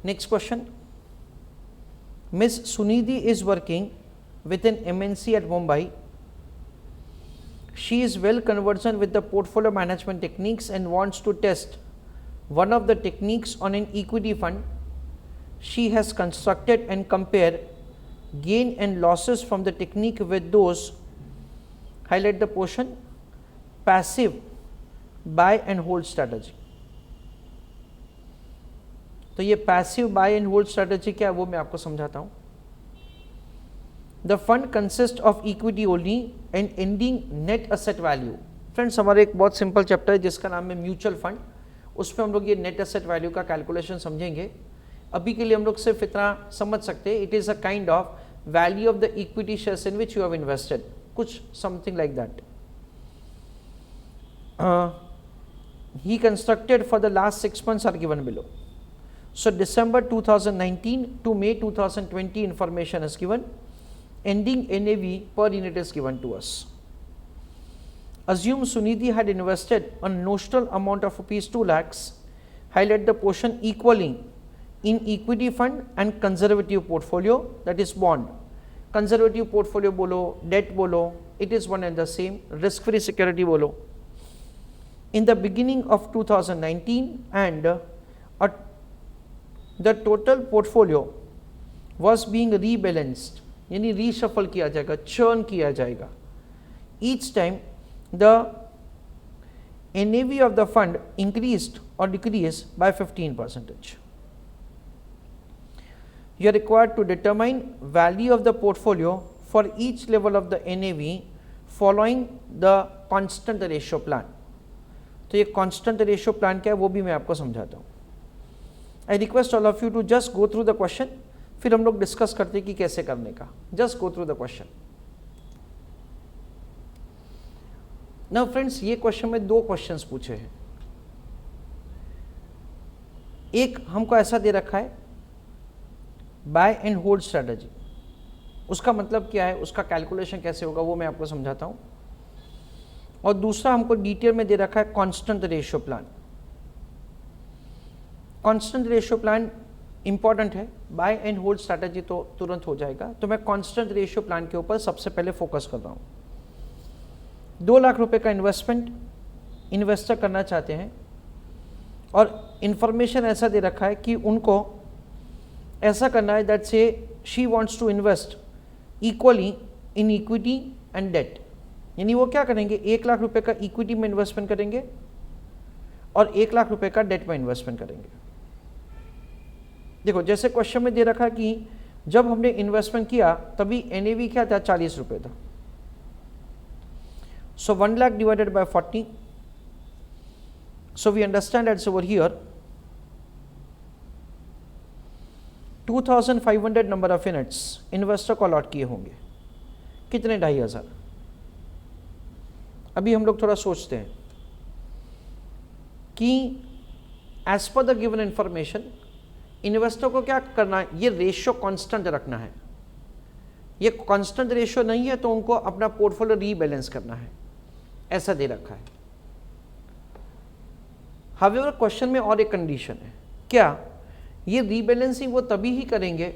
Next question. Miss Sunidhi is working with an MNC at Mumbai. She is well conversant with the portfolio management techniques and wants to test one of the techniques on an equity fund. She has constructed and compared gain and losses from the technique with those, highlight the portion, passive buy and hold strategy. तो ये passive buy and hold strategy क्या है वो मैं आपको समझाता हूं. The fund consist of equity only and ending net asset value. Friends, हमारा एक बहुत सिंपल चैप्टर है जिसका नाम है म्यूचुअल फंड. उसमें हम लोग ये नेट एसेट वैल्यू का कैलकुलेशन समझेंगे. अभी के लिए हम लोग सिर्फ इतना समझ सकते हैं, it is a kind of value of the equity shares in which you have invested, कुछ something like that. He constructed for the last 6 months are given below. So December 2019 to May 2020 information is given. Ending NAV per unit is given to us. Assume Sunidhi had invested a notional amount of rupees 2 lakhs. Highlight the portion equaling in equity fund and conservative portfolio, that is bond. Conservative portfolio bolo, debt bolo, it is one and the same. Risk free security bolo. In the beginning of 2019 and the total portfolio was being rebalanced, यानी reshuffle किया जाएगा, churn किया जाएगा. Each time the NAV of the fund increased or decreased by 15%. You are required to determine value of the portfolio for each level of the NAV following the constant ratio plan. तो ये constant ratio plan क्या है वो भी मैं आपको समझाता हूँ. I request all of you to just go through the question, फिर हम लोग डिस्कस करते हैं कि कैसे करने का. Just go through the question. Now friends, ये क्वेश्चन में 2 क्वेश्चंस पूछे हैं. एक हमको ऐसा दे रखा है बाय एंड होल्ड स्ट्रेटजी. उसका मतलब क्या है, उसका कैलकुलेशन कैसे होगा वो मैं आपको समझाता हूँ. और दूसरा हमको डिटेल में दे रखा है constant ratio plan. Constant ratio plan important है, बाय एंड होल्ड स्ट्रैटेजी तो तुरंत हो जाएगा. तो मैं कांस्टेंट रेशियो प्लान के ऊपर सबसे पहले फोकस कर रहा हूँ. 2 लाख रुपए का इन्वेस्टमेंट इन्वेस्टर करना चाहते हैं और इंफॉर्मेशन ऐसा दे रखा है कि उनको ऐसा करना है that say she wants to invest equally in equity and debt. यानी वो क्या करेंगे, 1 लाख रुपए का इक्विटी में इन्वेस्टमेंट करेंगे और 1 लाख रुपए का डेट में इन्वेस्टमेंट करेंगे. देखो जैसे क्वेश्चन में दे रखा कि जब हमने इन्वेस्टमेंट किया तभी एनएवी क्या था, 40 रुपए था. So 1 lakh divided by 40. So we understand that's over here 2500 number of units investor को अलॉट किए होंगे. कितने, 2500. अभी हम लोग थोड़ा सोचते हैं कि as per the given information investor को क्या करना है, ये रेशियो कांस्टेंट रखना है. ये कांस्टेंट रेशियो नहीं है तो उनको अपना पोर्टफोलियो रीबैलेंस करना है, ऐसा दे रखा है. हावेवर क्वेश्चन में और एक कंडीशन है. क्या, ये रीबैलेंसिंग वो तभी ही करेंगे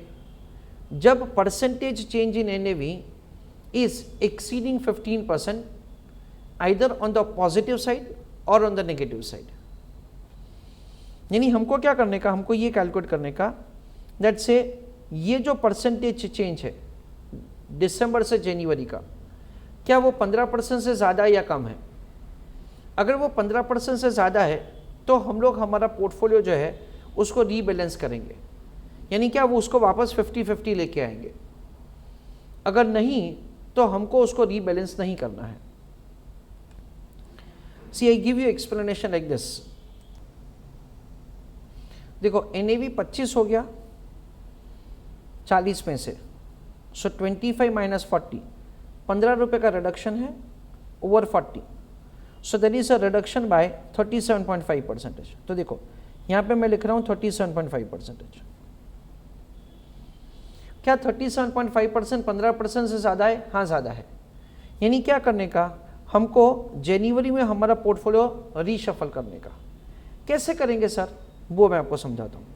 जब percentage change in NAV is exceeding 15% either on the positive side or on the negative side. यानी हमको क्या करने का, हमको ये कैलकुलेट करने का दैट से ये जो परसेंटेज चेंज है दिसंबर से जनवरी का, क्या वो 15% से ज़्यादा या कम है. अगर वो 15% से ज़्यादा है तो हम लोग हमारा पोर्टफोलियो जो है उसको रीबैलेंस करेंगे. यानी क्या, वो उसको वापस 50-50 लेके आएंगे. अगर नहीं तो हमको उसको रीबैलेंस नहीं करना है. See, I give you explanation like this. देखो NAV 25 हो गया 40 में से. सो 25 माइनस 40, 15 रुपए का रिडक्शन है over 40. So there is a reduction by 37.5%. तो देखो यहाँ पे मैं लिख रहा हूँ 37.5%. क्या 37.5% 15% से ज़्यादा है? हाँ ज़्यादा है. यानी क्या करने का, हमको जनवरी में हमारा पोर्टफोलियो रीशफल करने का. कैसे करेंगे सर, वो मैं आपको समझाता हूँ.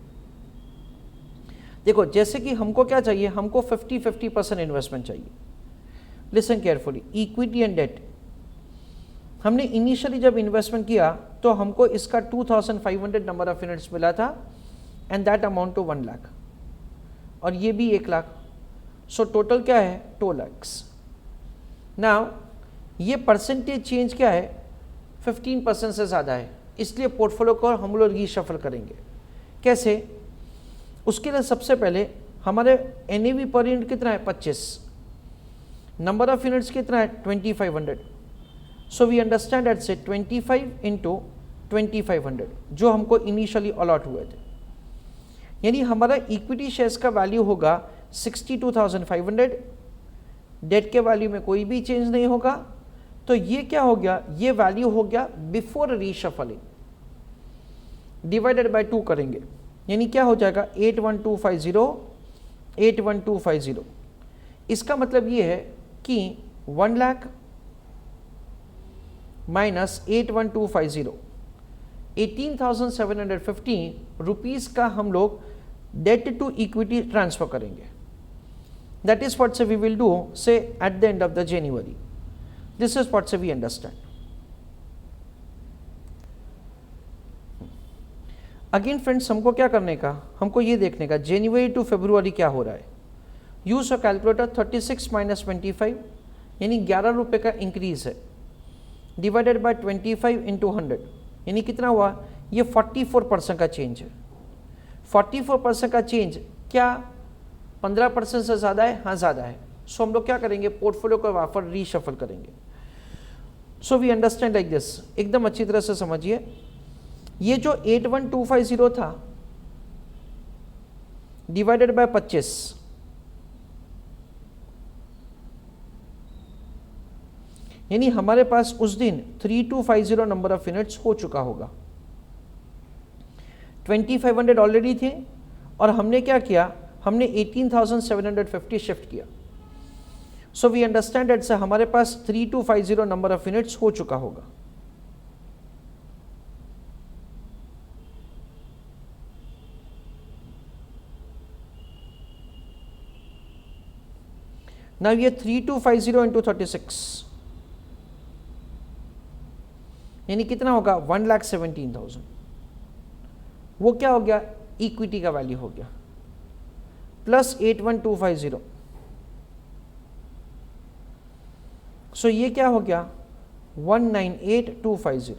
देखो जैसे कि हमको क्या चाहिए, हमको 50-50% इन्वेस्टमेंट चाहिए। Listen carefully, equity and debt, हमने इनिशियली जब इन्वेस्टमेंट किया तो हमको इसका 2500 नंबर ऑफ यूनिट्स मिला था and that amount to 1 lakh, और ये भी 1 लाख, सो टोटल क्या है 2 लाख। नाउ ये परसेंटेज चेंज क्या है 15% से ज़्यादा है, इसलिए पोर्टफोलियो को हम लोग रीशफल करेंगे। कैसे? उसके लिए सबसे पहले हमारे एनएवी पर यूनिट कितना है 25, नंबर ऑफ यूनिट्स कितना है 2500, सो वी अंडरस्टैंड एट से 25 इंटू 2500 जो हमको इनिशियली अलॉट हुए थे, यानी हमारा इक्विटी शेयर्स का वैल्यू होगा 62,500, डेट के वैल्यू में कोई भी चेंज नहीं होगा, तो ये क्या हो गया, ये वैल्यू हो गया बिफोर रीशफलिंग, डिवाइडेड बाय 2 करेंगे, यानी क्या हो जाएगा 81250, 81250। इसका मतलब ये है कि 1 लाख माइनस 81250, 18,750 रुपीज़ का हम लोग डेट टू इक्विटी ट्रांसफर करेंगे। That is what say we will do से at the end of the January. This is what say we understand. Again friends, हमको क्या करने का, हमको ये देखने का जनवरी टू फरवरी क्या हो रहा है। यूज अ कैलकुलेटर, 36 माइनस 25 यानी 11 रुपये का इंक्रीज है, डिवाइडेड बाय 25 इंटू 100 यानी कितना हुआ, ये 44% का चेंज है। 44% का चेंज क्या 15% से ज़्यादा है? हाँ ज़्यादा है। सो हम लोग क्या करेंगे, पोर्टफोलियो को वापस रीशफल करेंगे। So we understand like this, एकदम अच्छी तरह से समझिए। ये जो 81250 था डिवाइडेड बाय 25, यानी हमारे पास उस दिन 3250 नंबर ऑफ यूनिट्स हो चुका होगा। 2500 ऑलरेडी थे और हमने क्या किया, हमने 18,750 शिफ्ट किया। सो वी अंडरस्टैंड दैट से हमारे पास 3250 नंबर ऑफ यूनिट्स हो चुका होगा। नाउ ये 3250 इंटू 36 यानी कितना होगा 1,17,000। वो क्या हो गया, इक्विटी का वैल्यू हो गया, प्लस 81250, सो ये क्या हो गया 198,250।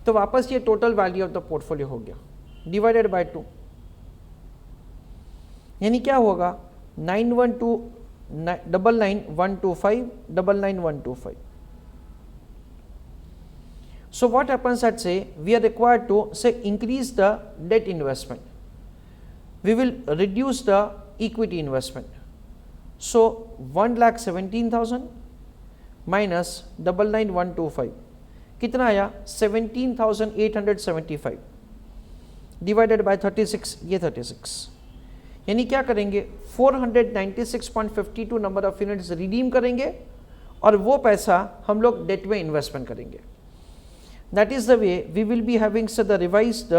तो वापस ये total value of the portfolio हो गया, डिवाइडेड बाय 2 यानी क्या होगा 912,99125, 99125। So what happens at say we are required to say increase the debt investment, we will reduce the equity investment. So 1,17,000 minus 99125 कितना आया 17,875 डिवाइडेड बाय 36, ये 36 यानी क्या करेंगे 496.52 नंबर ऑफ यूनिट्स रिडीम करेंगे और वो पैसा हम लोग डेट में इन्वेस्टमेंट करेंगे। That is the way we will be having say the revised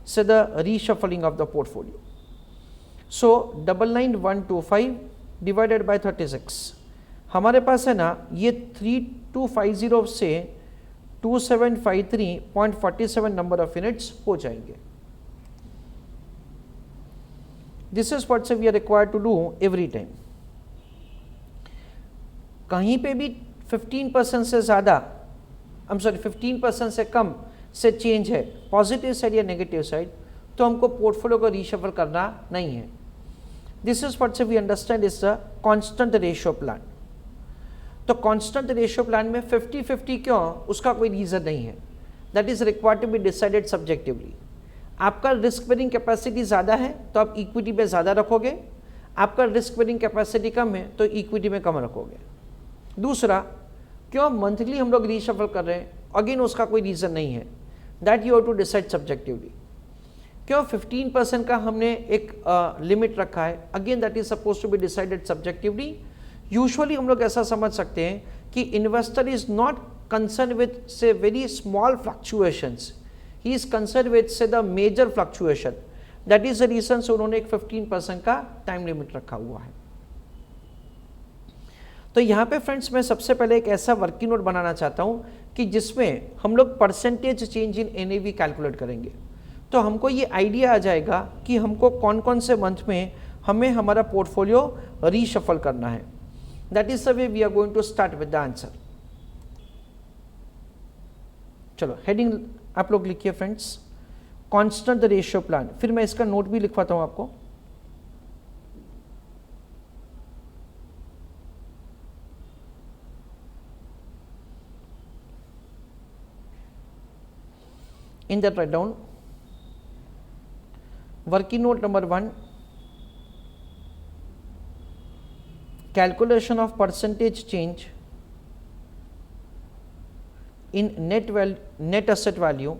say the reshuffling of the portfolio. So 99125 divided by 36 हमारे पास है ना, ये 3250 से 2753.47 नंबर ऑफ यूनिट्स हो जाएंगे। This is what we are required to do every time. कहीं पे भी 15% से ज़्यादा, I'm sorry 15% से कम से चेंज है पॉजिटिव साइड या नेगेटिव साइड, तो हमको पोर्टफोलियो को रीशफल करना नहीं है। This is what we understand is the constant ratio plan. तो कांस्टेंट रेशियो प्लान में 50-50 क्यों, उसका कोई रीज़न नहीं है, that is required to be decided subjectively. आपका रिस्क बेरिंग कैपेसिटी ज़्यादा है तो आप इक्विटी पे ज़्यादा रखोगे, आपका रिस्क बेरिंग कैपेसिटी कम है तो इक्विटी में कम रखोगे। दूसरा, क्यों मंथली हम लोग रीशफल कर रहे हैं, अगेन उसका कोई रीज़न नहीं है, that you have to decide subjectively. क्यों 15% का हमने एक लिमिट रखा है, again that is suppose to be decided subjectively. Usually हम लोग ऐसा समझ सकते हैं कि investor is not concern with से very small fluctuations, he is concern with से the major fluctuation. That is the reason से उन्होंने एक 15% का टाइम लिमिट रखा हुआ है। तो यहाँ पे फ्रेंड्स मैं सबसे पहले एक ऐसा वर्किंग नोट बनाना चाहता हूँ कि जिसमें हम लोग percentage change in NAV calculate करेंगे। तो हमको ये आइडिया आ जाएगा कि हमको कौन कौन से मंथ में हमें हमारा पोर्टफोलियो रीशफल करना है। That is the way we are going to start with the answer. चलो हेडिंग आप लोग लिखिए friends, constant the ratio plan. फिर मैं इसका नोट भी लिखवाता हूं आपको। In that write down working note number 1, calculation of percentage change in net asset value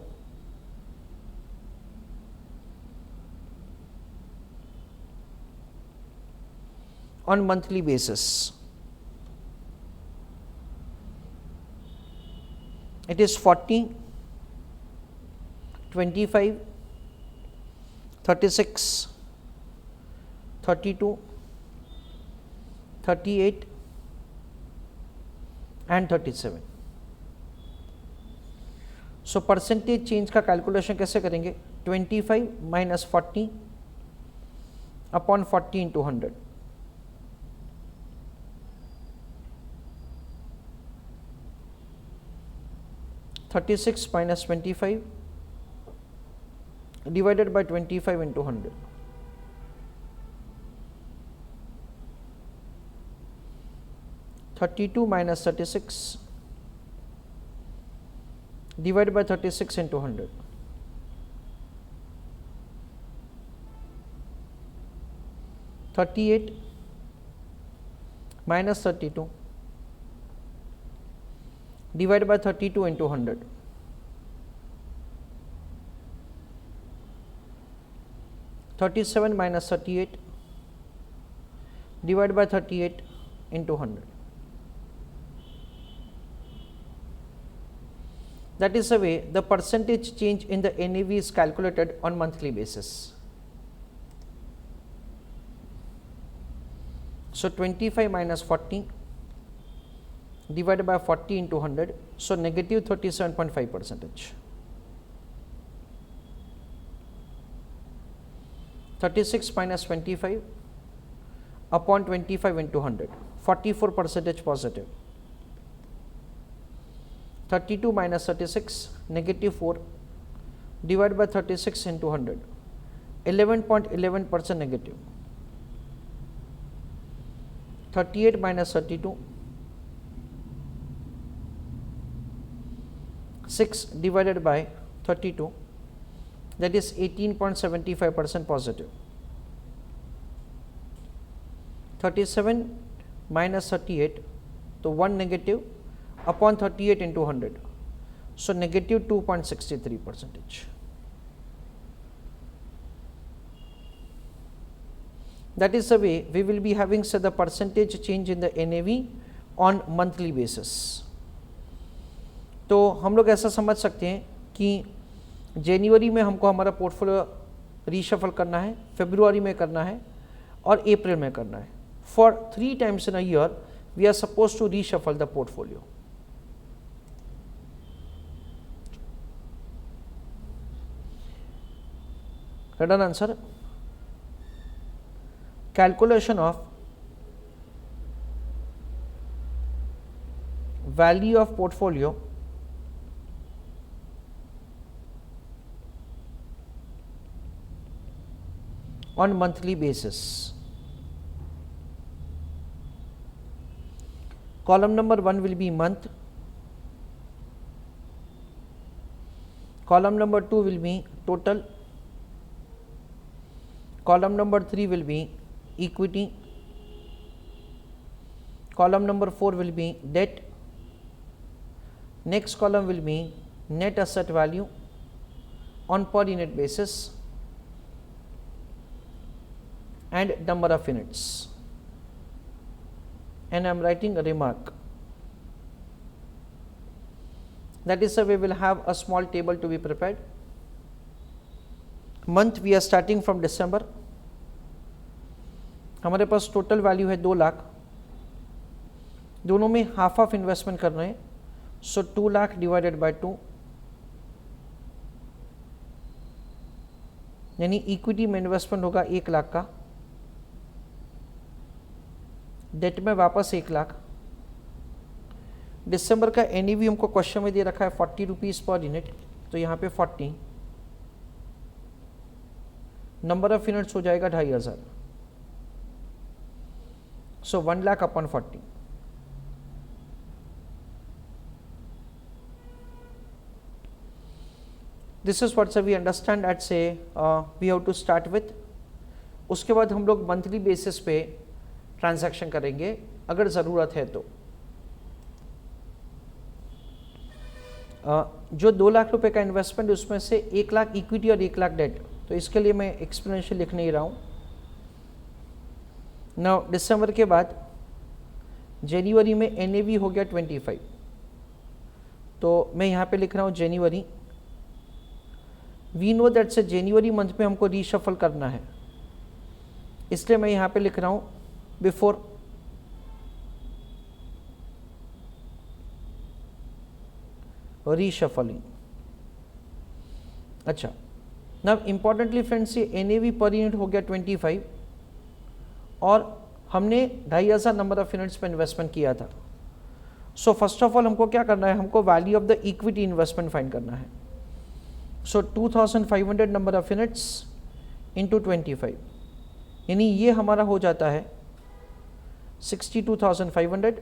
on monthly basis. It is 40, 25, 36, 32, 38 and 37. So percentage change का कैलकुलेशन कैसे करेंगे? 25 minus 40 upon 40 into 100। $36 minus 25 divided by 25 into 100. $32 minus 36 divided by 36 into 100. $38 minus 32 divided by 32 into 100. $37 minus 38 divided by 38 into 100. That is the way the percentage change in the NAV is calculated on monthly basis. So 25 minus 40 divided by 40 into 100, so negative 37.5%. 36 minus 25 upon 25 into 100, 44% positive. 32 minus 36, negative 4 divided by 36 into 100, 11.11% negative. 38 minus 32, 6 divided by 32, that is 18.75% positive. 37 minus 38, so 1 negative upon 38 into 100, so negative 2.63%. That is the way we will be having say the percentage change in the NAV on monthly basis. तो हम लोग ऐसा समझ सकते हैं कि जनवरी में हमको हमारा पोर्टफोलियो रीशफल करना है, फरवरी में करना है और अप्रैल में करना है. For 3 times in a year we are supposed to reshuffle the portfolio. Read an answer. Calculation of value of portfolio on monthly basis. Column number 1 will be month, column number 2 will be total, column number 3 will be equity, column number 4 will be debt, next column will be net asset value on per unit basis and number of units, and I am writing a remark. That is the way we will have a small table to be prepared. Month we are starting from December, हमारे पास total value है 2 लाख, दोनों में half of investment कर रहे हैं, सो 2 lakh divided bye 2, यानी equity में इन्वेस्टमेंट होगा 1 लाख का, डेट में वापस 1 लाख। दिसंबर का एनईवी हमको क्वेश्चन में दे रखा है 40 रुपीज़ पर यूनिट, तो यहाँ पे 40, नंबर ऑफ यूनिट्स हो जाएगा 2500, so 1 lakh upon 40। This is what we understand at से we have to start with. उसके बाद हम लोग मंथली बेसिस पे ट्रांजैक्शन करेंगे अगर ज़रूरत है तो। जो 2 लाख रुपए का इन्वेस्टमेंट, उसमें से 1 लाख इक्विटी और 1 लाख डेट, तो इसके लिए मैं एक्सप्लेनेशन लिख नहीं रहा हूँ। नाउ दिसंबर के बाद जनवरी में एनएवी हो गया 25, तो मैं यहाँ पे लिख रहा हूँ जनवरी। वी नो दैट से जनवरी मंथ में हमको रीशफल करना है, इसलिए मैं यहाँ पे लिख रहा हूँ बिफोर रीशफलिंग। अच्छा, नाउ इंपॉर्टेंटली फ्रेंड्स, ये एनएवी पर यूनिट हो गया 25 और हमने 2500 नंबर ऑफ यूनिट्स पे इन्वेस्टमेंट किया था। सो फर्स्ट ऑफ ऑल हमको क्या करना है, हमको value of the equity investment find करना है। सो 2500 नंबर ऑफ यूनिट्स इंटू 25, यानी ये हमारा हो जाता है 62,500।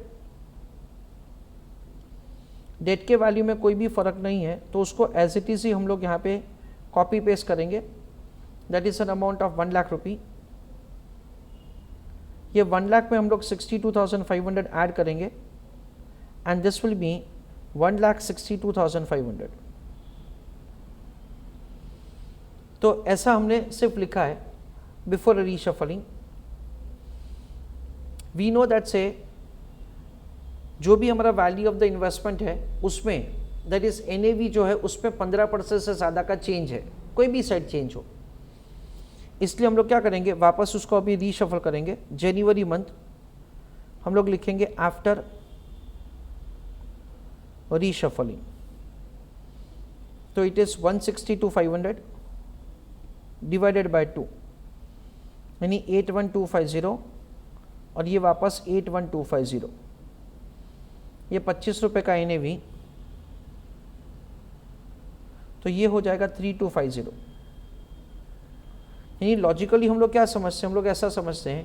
डेट के वैल्यू में कोई भी फ़र्क नहीं है, तो उसको एज इट इज़ ही हम लोग यहाँ पे कॉपी पेस्ट करेंगे। That is an amount of 1 lakh rupee. ये 1 लाख में हम लोग 62,500 ऐड करेंगे एंड दिस विल बी 1,62,500। तो ऐसा हमने सिर्फ लिखा है before reshuffling. We know that say जो भी हमारा वैल्यू ऑफ द इन्वेस्टमेंट है उसमें दैट इज एनएवी जो है उसमें 15% से ज़्यादा का चेंज है, कोई भी साइड चेंज हो, इसलिए हम लोग क्या करेंगे, वापस उसको अभी रीशफल करेंगे। जनवरी मंथ हम लोग लिखेंगे आफ्टर रीशफलिंग, तो इट इज़ 162,500 डिवाइडेड बाय 2, यानी 81,250 और ये वापस 81,250, ये 25 रुपये का एनएवी, तो ये हो जाएगा 3250। यानी लॉजिकली हम लोग क्या समझते हैं, हम लोग ऐसा समझते हैं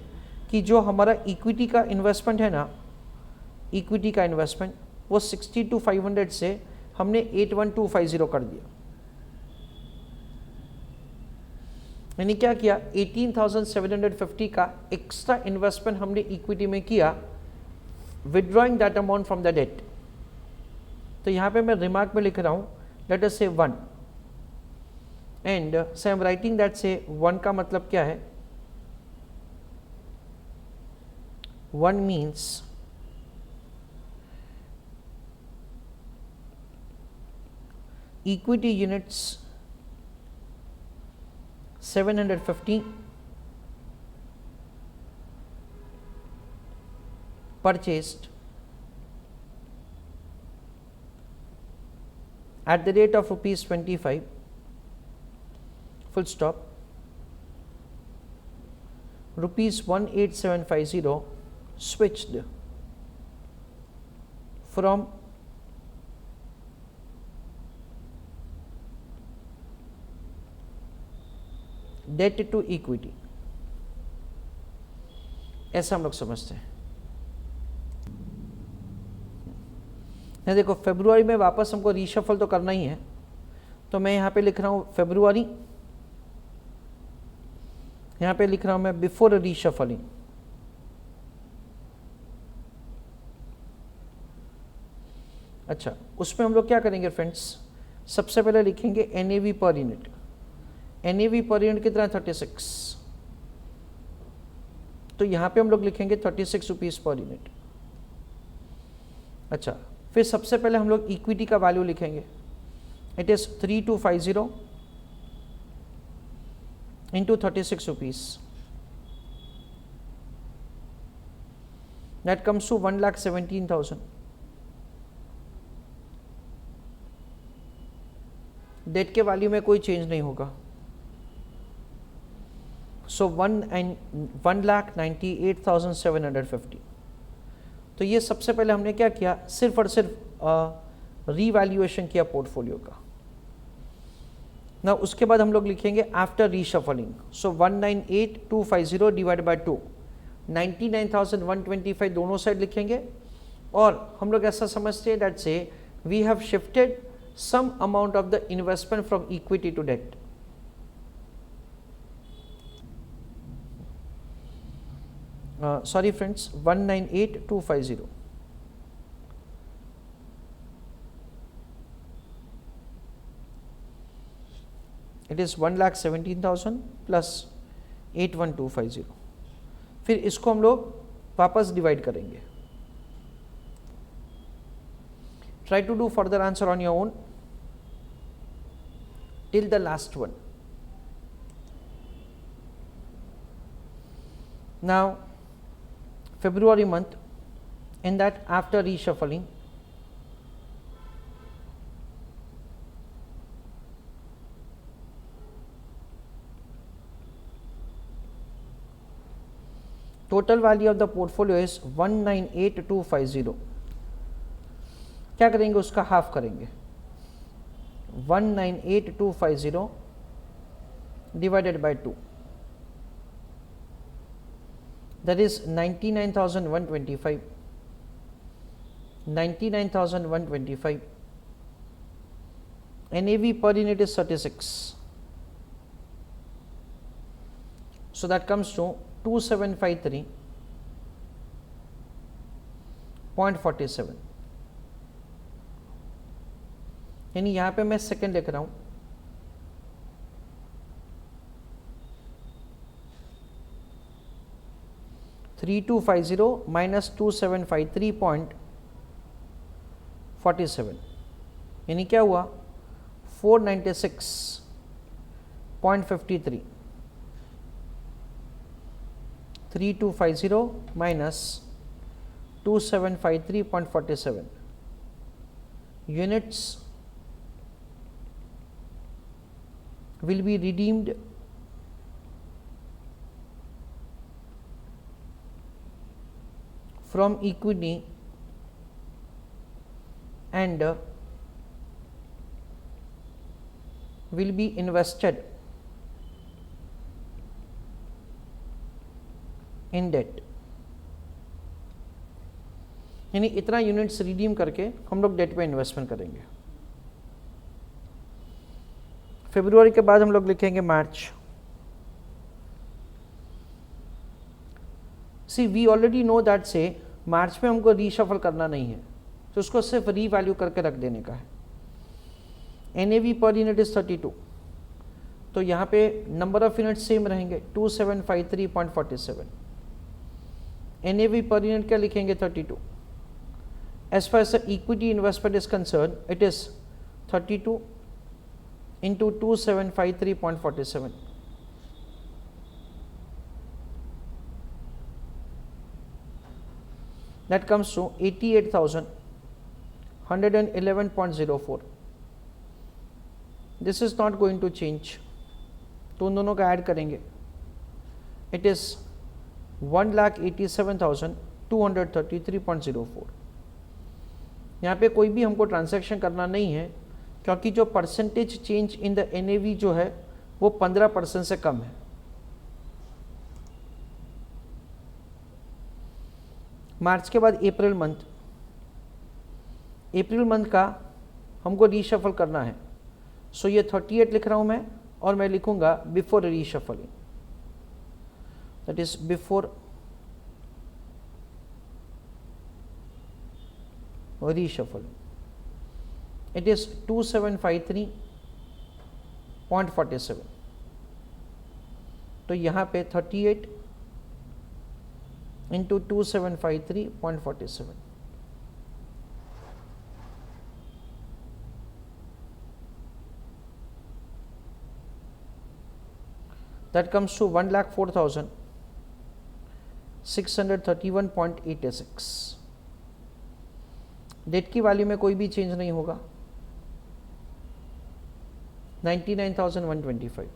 कि जो हमारा इक्विटी का इन्वेस्टमेंट है ना, इक्विटी का इन्वेस्टमेंट वो 62,500 से हमने 81,250 कर दिया। यानी क्या किया, 18,750 का एक्स्ट्रा इन्वेस्टमेंट हमने इक्विटी में किया, withdrawing that amount from the debt. तो यहाँ पे मैं रिमार्क में लिख रहा हूँ लेट अस से 1 एंड से आई एम राइटिंग दैट से 1 का मतलब क्या है, 1 means equity units 750 purchased at the rate of rupees 25, full stop, rupees 18750 switched from debt to equity, ऐसा हम लोग समझते हैं। नहीं देखो, फरवरी में वापस हमको रीशफल तो करना ही है, तो मैं यहाँ पे लिख रहा हूँ फरवरी, यहाँ पे लिख रहा हूँ मैं बिफोर रीशफलिंग। अच्छा, उसमें हम लोग क्या करेंगे फ्रेंड्स, सबसे पहले लिखेंगे NAV per unit. NAV per unit कितना, 36, तो यहाँ पे हम लोग लिखेंगे 36 रुपीज़ पर यूनिट। अच्छा, फिर सबसे पहले हम लोग इक्विटी का वैल्यू लिखेंगे, it is 3250 into 36 rupees. That comes to 1,17,000. Debt के वैल्यू में कोई चेंज नहीं होगा. सो 1,98,750. तो ये सबसे पहले हमने क्या किया, सिर्फ और सिर्फ रीवैल्यूएशन किया पोर्टफोलियो का ना. उसके बाद हम लोग लिखेंगे after reshuffling. So 198,250 divide by 2, 99,125 दोनों साइड लिखेंगे. और हम लोग ऐसा समझते हैं that say we have shifted some amount of the investment from equity to debt. Sorry friends, 198,250. It is 1,17,000 plus 81,250. फिर इसको हम लोग वापस डिवाइड करेंगे. Try to do further answer on your own till the last one. Now February month, in that after reshuffling, total value of the portfolio is 198,250. क्या करेंगे, उसका half करेंगे. 198,250 divided by 2, that is 99,125. 99,125. NAV per unit is 36. So that comes to 2753.47. यानी यहाँ पे मैं second लिख रहा हूँ. $3,250 minus 2,753.47 यानी क्या हुआ, 496.53. 3,250 minus 2,753.47 units will be redeemed from equity and will be invested in debt. यानी इतना यूनिट्स रिडीम करके हम लोग डेट पे इन्वेस्टमेंट करेंगे. फरवरी के बाद हम लोग लिखेंगे मार्च. सी वी ऑलरेडी नो दैट से मार्च में हमको रीशफल करना नहीं है, तो उसको सिर्फ रीवैल्यू करके रख देने का है. NAV पर यूनिट इज 32, तो यहाँ पे नंबर ऑफ यूनिट सेम रहेंगे 2753.47. NAV पर यूनिट क्या लिखेंगे 32. As far as the equity investment is concerned, it is 32 into 2753.47. That comes to 88,111.04. This is not going to change. तो उन दोनों का ऐड करेंगे. It is 1,87,233.04. यहाँ पे कोई भी हमको ट्रांजैक्शन करना नहीं है, क्योंकि जो percentage change in the NAV जो है वो 15% से कम है. मार्च के बाद अप्रैल मंथ का हमको रीशफल करना है. सो ये 38 लिख रहा हूँ मैं, और मैं लिखूंगा before reshuffling, that is before reshuffle. It is 2753.47. तो यहाँ पे 38 into 2753.47. that comes to 1,04,631.86. Date की वैल्यू में कोई भी चेंज नहीं होगा, 99,125.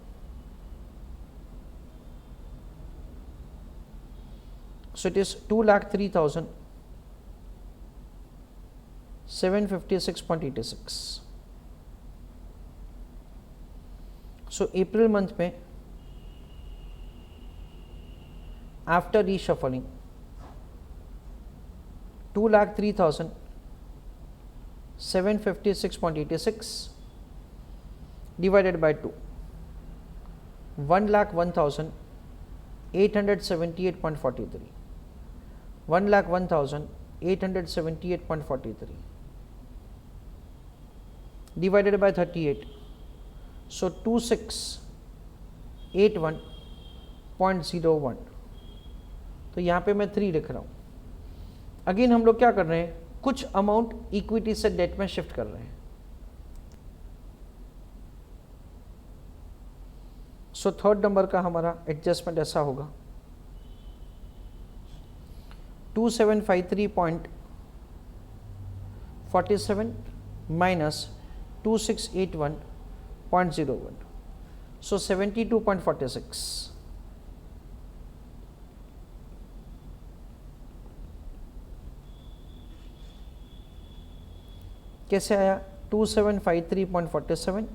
So it is 2,03,756.86. So April month में after reshuffling 2,03,756.86 divided by 2, 1,01,878.43, 1,01,878.43 divided by 38, so 2681.01. तो यहाँ पे मैं 3 लिख रहा हूँ. अगेन हम लोग क्या कर रहे हैं, कुछ अमाउंट इक्विटी से डेट में शिफ्ट कर रहे हैं. सो थर्ड नंबर का हमारा एडजस्टमेंट ऐसा होगा, 2753.47 माइनस 2681.01, सो 72.46. कैसे आया, 2753.47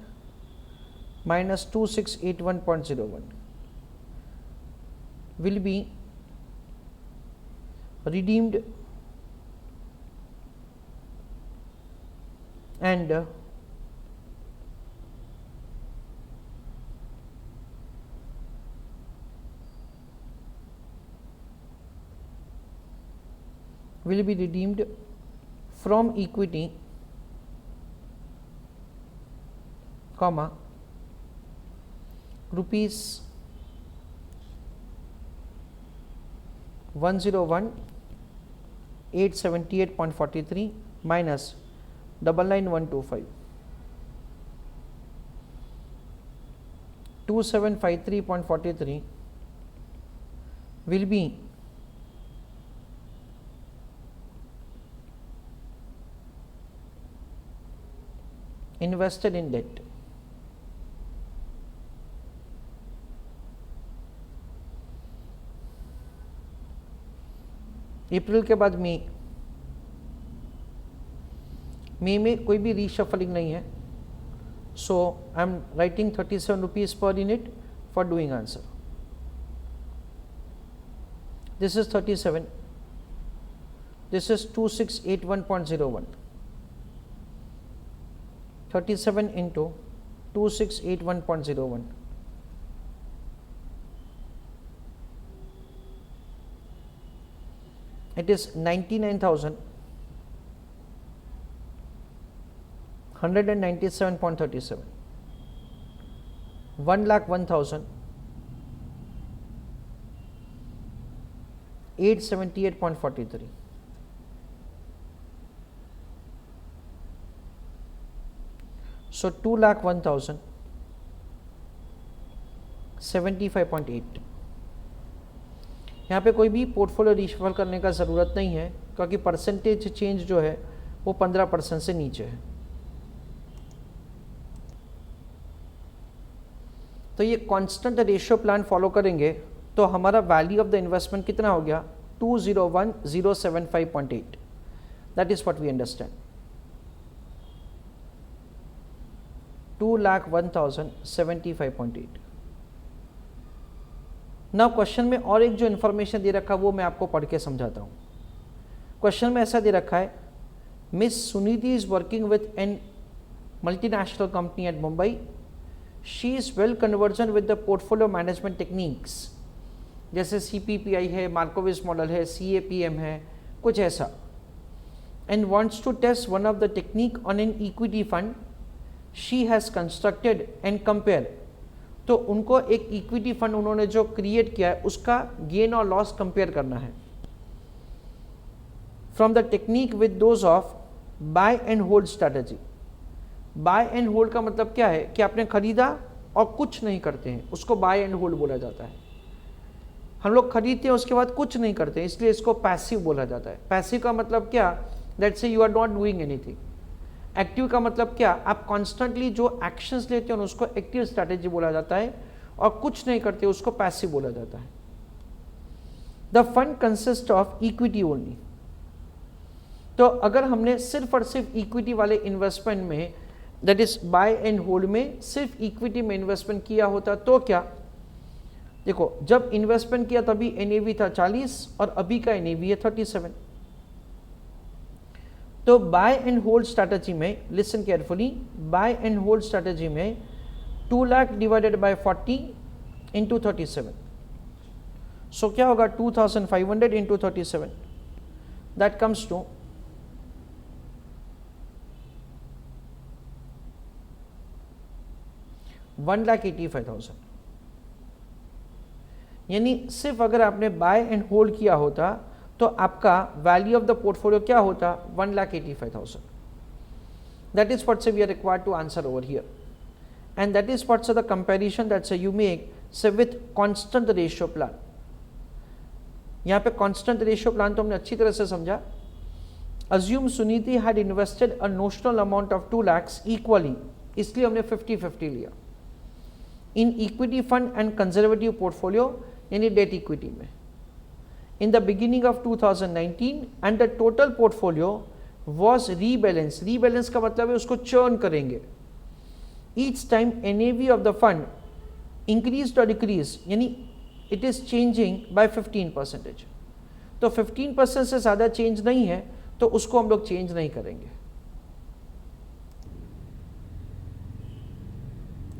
minus 2681.01 will be redeemed and will be redeemed from equity, comma, rupees 101,878.43 minus 99,125. 2753.43 will be invested in debt. अप्रैल के बाद मई में कोई भी रीशफलिंग नहीं है, so I am writing 37 rupees per unit for doing answer. This is 37, this is 2681.01, 37 into 2681.01. It is 99,197.37, 1,01,878.43. So 2,01,075.8. यहाँ पे कोई भी पोर्टफोलियो रीशफल करने का ज़रूरत नहीं है, क्योंकि परसेंटेज चेंज जो है वो 15% से नीचे है. तो ये कांस्टेंट रेशियो प्लान फॉलो करेंगे तो हमारा वैल्यू ऑफ द इन्वेस्टमेंट कितना हो गया, 201,075.8. That is what we understand, 2,01,075.8. ना क्वेश्चन में और एक जो इन्फॉर्मेशन दे रखा वो मैं आपको पढ़ के समझाता हूँ. क्वेश्चन में ऐसा दे रखा है, miss Suniti is working with an multinational company at Mumbai. She is well conversion with the portfolio management techniques, जैसे CPPI है, मार्कोविस मॉडल है, CAPM है, कुछ ऐसा. And wants to test one of the technique on an equity fund she has constructed and compare. तो उनको एक equity fund उन्होंने जो क्रिएट किया है उसका गेन और लॉस कंपेयर करना है from the technique with those of buy and hold strategy. Buy and hold का मतलब क्या है कि आपने खरीदा और कुछ नहीं करते हैं उसको बाय एंड होल्ड बोला जाता है। हम लोग खरीदते हैं उसके बाद कुछ नहीं करते हैं, इसलिए इसको पैसिव बोला जाता है। पैसिव का मतलब क्या, that say you are not doing anything. Active का मतलब क्या, आप कॉन्स्टेंटली जो एक्शंस लेते हैं उसको एक्टिव स्ट्रैटेजी बोला जाता है, और कुछ नहीं करते उसको पैसिव बोला जाता है। The fund consist of equity only. तो अगर हमने सिर्फ और सिर्फ इक्विटी वाले इन्वेस्टमेंट में, that is by and hold में सिर्फ इक्विटी में इन्वेस्टमेंट किया होता तो क्या, देखो जब इन्वेस्टमेंट किया तभी एनएवी था 40 और अभी का एनएवी है 37। तो बाय एंड होल्ड स्ट्रैटेजी में, listen carefully, buy and hold strategy में 2 lakh divided by 40 into 37, so क्या होगा 2500 इंटू 37, दैट कम्स टू 1,85,000। यानी सिर्फ अगर आपने बाय एंड होल्ड किया होता तो आपका वैल्यू ऑफ द पोर्टफोलियो क्या होता, 1,85,000। That is what say we are required to answer over here, and that is what say the comparison that say you make say with constant ratio plan. यहाँ पे constant ratio plan तो हमने अच्छी तरह से समझा। Assume Suniti had invested a notional amount of 2 lakhs equally, इसलिए हमने 50-50 लिया in equity fund and conservative portfolio, यानी डेट इक्विटी में, in the beginning of 2019, and the total portfolio was rebalance. Rebalance का मतलब है उसको चर्न करेंगे। Each time NAV of the fund increase और डिक्रीज, यानी इट इज चेंजिंग बाय 15%। तो 15% से ज़्यादा चेंज नहीं है तो उसको हम लोग चेंज नहीं करेंगे।